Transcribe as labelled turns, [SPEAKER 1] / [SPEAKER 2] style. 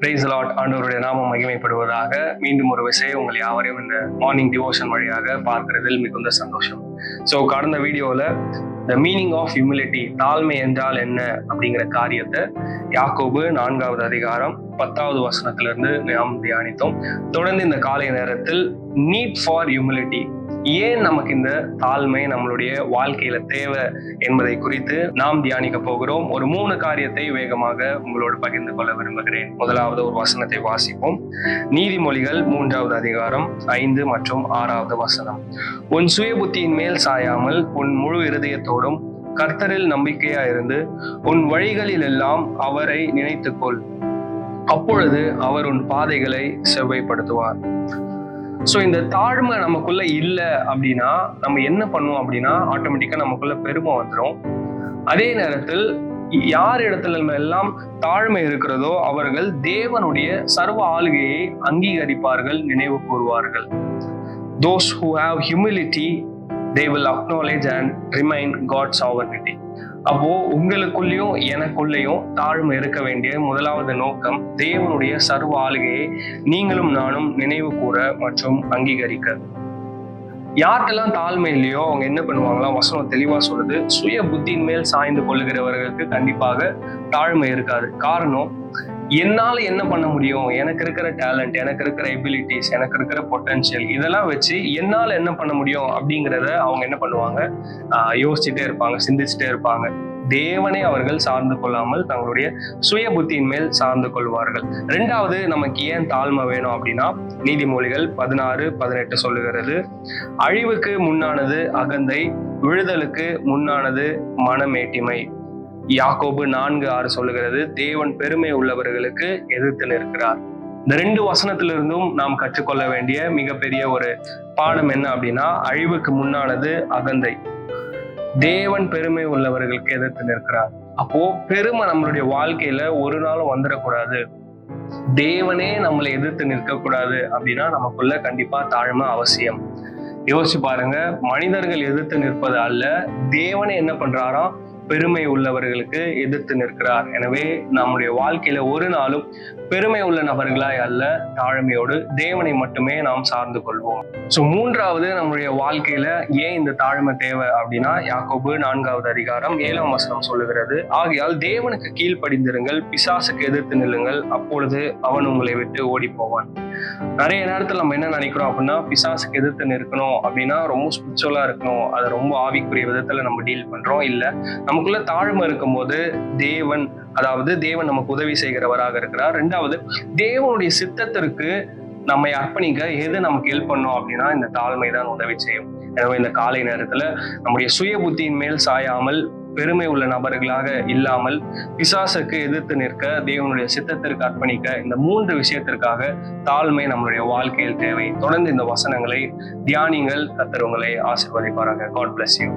[SPEAKER 1] Price Lord. ஆண்டவருடைய நாமம் மகிமைப்படுவதாக. மீண்டும் ஒரு விஷயம் உங்கள் யாவரையும் இந்த மார்னிங் டிவோஷன் வழியாக பார்க்கிறதில் மிகுந்த சந்தோஷம். ஸோ கடந்த வீடியோவில் த மீனிங் ஆஃப் ஹியூமிலிட்டி, தாழ்மை என்றால் என்ன அப்படிங்கிற காரியத்தை யாக்கோபு 4வது அதிகாரம் 10வது வசனத்திலிருந்து நாம் தியானித்தோம். தொடர்ந்து இந்த காலை நேரத்தில் நீட் ஃபார் ஹியூமிலிட்டி, ஏன் நமக்கு இந்த தாழ்மை நம்மளுடைய வாழ்க்கையில தேவை என்பதை குறித்து நாம் தியானிக்க போகிறோம். ஒரு 3 காரியத்தை வேகமாக உங்களோடு பகிர்ந்து கொள்ள விரும்புகிறேன். முதலாவது ஒரு வசனத்தை வாசிப்போம். நீதிமொழிகள் 3வது அதிகாரம் 5 மற்றும் 6வது வசனம். உன் சுய புத்தியின் மேல் சாயாமல் உன் முழு இருதயத்தோடும் கர்த்தரில் நம்பிக்கையா இருந்து உன் வழிகளில் எல்லாம் அவரை நினைத்துக்கொள், அப்பொழுது அவர் உன் பாதைகளை செவ்வைப்படுத்துவார். ஸோ இந்த தாழ்மை நமக்குள்ள இல்லை அப்படின்னா நம்ம என்ன பண்ணுவோம் அப்படின்னா ஆட்டோமேட்டிக்கா நமக்குள்ள பெருமை வந்துடும். அதே நேரத்தில் யார் இடத்துல எல்லாம் தாழ்மை இருக்கிறதோ அவர்கள் தேவனுடைய சர்வ ஆளுகையை அங்கீகரிப்பார்கள், நினைவு கூறுவார்கள். Those who have humility, they will acknowledge and remain God's sovereignty. அப்போ உங்களுக்குள்ளேயும் எனக்குள்ளேயும் தாழ்மை இருக்க வேண்டிய முதலாவது நோக்கம் தேவனுடைய சர்வ ஆளுகையை நீங்களும் நானும் நினைவு கூற மற்றும் அங்கீகரிக்க. யார்கிட்டெல்லாம் தாழ்மை இல்லையோ அவங்க என்ன பண்ணுவாங்களாம், வசனம் தெளிவா சொல்லுது, சுய புத்தியின் மேல் சாய்ந்து கொள்ளுகிறவர்களுக்கு கண்டிப்பாக தாழ்மை இருக்காது. காரணம், என்னால என்ன பண்ண முடியும், எனக்கு இருக்கிற டேலண்ட், எனக்கு இருக்கிற எபிலிட்டிஸ், எனக்கு இருக்கிற பொட்டன்ஷியல், இதெல்லாம் வச்சு என்னால என்ன பண்ண முடியும் அப்படிங்கிறத அவங்க என்ன பண்ணுவாங்க, யோசிச்சுட்டே இருப்பாங்க, சிந்திச்சுட்டே இருப்பாங்க. தேவனை அவர்கள் சார்ந்து கொள்ளாமல் தங்களுடைய சுய புத்தியின் மேல் சார்ந்து கொள்வார்கள். 2வது நமக்கு ஏன் தாழ்மை வேணும் அப்படின்னா நீதிமொழிகள் 16-18 சொல்லுகிறது, அழிவுக்கு முன்னானது அகந்தை, விழுதலுக்கு முன்னானது மனமேட்டிமை. யாக்கோபு 4:6 சொல்லுகிறது, தேவன் பெருமை உள்ளவர்களுக்கு எதிர்த்து நிற்கிறார். இந்த 2 வசனத்திலிருந்தும் நாம் கற்றுக்கொள்ள வேண்டிய மிகப்பெரிய ஒரு பாடம் என்ன அப்படின்னா, அழிவுக்கு முன்னானது அகந்தை, தேவன் பெருமை உள்ளவர்களுக்கு எதிர்த்து நிற்கிறார். அப்போ பெருமை நம்மளுடைய வாழ்க்கையில ஒரு நாளும் வந்துடக்கூடாது. தேவனே நம்மளை எதிர்த்து நிற்கக்கூடாது அப்படின்னா நமக்குள்ள கண்டிப்பா தாழ்மை அவசியம். யோசிச்சு பாருங்க, மனிதர்கள் எதிர்த்து நிற்பது அல்ல, தேவனே என்ன பண்றாராம், பெருமை உள்ளவர்களுக்கு எதிர்த்து நிற்கிறார். எனவே நம்முடைய வாழ்க்கையில ஒரு நாளும் பெருமை உள்ள நபர்களாய் அல்ல, தாழ்மையோடு தேவனை மட்டுமே நாம் சார்ந்து கொள்வோம். ஸோ 3வது நம்முடைய வாழ்க்கையில ஏன் இந்த தாழ்மை தேவை அப்படின்னா யாக்கோபு 4வது அதிகாரம் 7ஆம் வசனம் சொல்லுகிறது, ஆகையால் தேவனுக்கு கீழ்ப்படிந்திருங்கள், பிசாசுக்கு எதிர்த்து நில்லுங்கள், அப்பொழுது அவன் உங்களை விட்டு ஓடி போவான். நிறைய நேரத்தில் நம்ம என்ன நினைக்கிறோம் அப்படின்னா, பிசாசுக்கு எதிர்த்து நிற்கணும் அப்படின்னா ரொம்ப ஸ்பிரிச்சுவலா இருக்கணும், அதை ரொம்ப ஆவிக்குரிய விதத்துல நம்ம டீல் பண்றோம். இல்ல, நமக்குள்ள தாழ்மை இருக்கும்போது தேவன் நமக்கு உதவி செய்கிறவராக இருக்கிறார். 2வது, தேவனுடைய சித்தத்திற்கு நம்மை அர்ப்பணிக்க எது நமக்கு ஹெல்ப் பண்ணும் அப்படின்னா இந்த தாழ்மை தான் உதவி செய்யும். எனவே இந்த காலை நேரத்துல நம்முடைய சுய புத்தியின் மேல் சாயாமல் பெருமை உள்ள நபர்களாக இல்லாமல் பிசாசுக்கு எதிர்த்து நிற்க, தேவனுடைய சித்தத்திற்கு அர்ப்பணிக்க, இந்த 3 விஷயத்திற்காக தாழ்மை நம்மளுடைய வாழ்க்கையில் தேவை. தொடர்ந்து இந்த வசனங்களை தியானிங்கள். கர்த்தர் உங்களை ஆசீர்வதிப்பாராக. God bless you.